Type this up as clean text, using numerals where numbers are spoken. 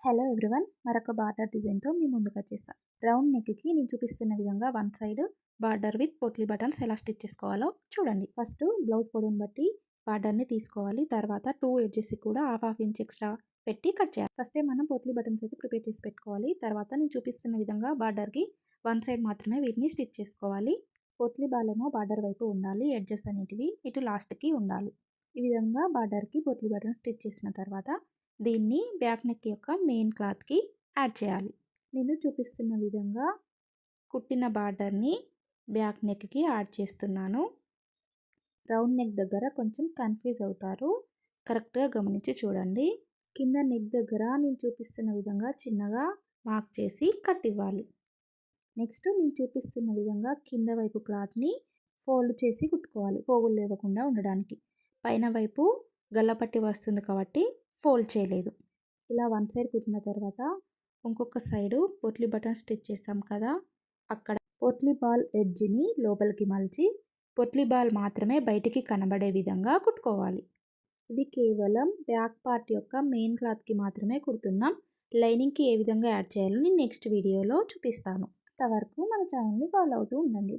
Hello everyone, మరొక border డిజైన్తో మీ ముందుకు వచ్చేస్తా. రౌండ్ నెక్కి నేను చూపిస్తున్న విధంగా one side border with potli buttons ఎలా స్టిచ్ చేసుకోవాలో చూడండి. ఫస్ట్ బ్లౌజ్ పొడవును బట్టి బార్డర్ని తీసుకోవాలి. తర్వాత 2 ఎడ్జెస్ కూడా హాఫ్ ఇంచ్ ఎక్స్ట్రా పెట్టి కట్ చేయాలి. ఫస్టే మనం పోట్లీ బటన్స్ అయితే ప్రిపేర్ చేసి పెట్టుకోవాలి. తర్వాత నేను చూపిస్తున్న విధంగా బార్డర్కి వన్ సైడ్ మాత్రమే వీటిని స్టిచ్ చేసుకోవాలి. పోట్లీ బాల్ ఏమో బార్డర్ వైపు ఉండాలి, ఎడ్జెస్ అనేటివి ఇటు లాస్ట్కి ఉండాలి. ఈ విధంగా బార్డర్కి పోట్లీ బటన్ స్టిచ్ చేసిన తర్వాత దీన్ని బ్యాక్ నెక్ యొక్క మెయిన్ క్లాత్కి యాడ్ చేయాలి. నేను చూపిస్తున్న విధంగా కుట్టిన బార్డర్ని బ్యాక్ నెక్కి యాడ్ చేస్తున్నాను. రౌండ్ నెక్ దగ్గర కొంచెం కన్ఫ్యూజ్ అవుతారు, కరెక్ట్గా గమనించి చూడండి. కింద నెక్ దగ్గర నేను చూపిస్తున్న విధంగా చిన్నగా మార్క్ చేసి కట్ ఇవ్వాలి. నెక్స్ట్ నేను చూపిస్తున్న విధంగా కింద వైపు క్లాత్ని ఫోల్డ్ చేసి కుట్టుకోవాలి, పోగులు లేవకుండా ఉండడానికి. పైన వైపు గల్లపట్టి వస్తుంది కాబట్టి ఫోల్డ్ చేయలేదు. ఇలా వన్ సైడ్ కుట్టిన తర్వాత ఇంకొక సైడు పోట్లీ బటన్ స్టిచ్ చేస్తాం కదా, అక్కడ పోట్లీ బాల్ ఎడ్జ్ని లోపలికి మలిచి పోట్లీ బాల్ మాత్రమే బయటికి కనబడే విధంగా కుట్టుకోవాలి. ఇది కేవలం బ్యాక్ పార్ట్ యొక్క మెయిన్ క్లాత్కి మాత్రమే కుడుతున్నాం. లైనింగ్కి ఏ విధంగా యాడ్ చేయాలో నేను నెక్స్ట్ వీడియోలో చూపిస్తాను. అంతవరకు మన ఛానల్ని ఫాలో అవుతూ ఉండండి.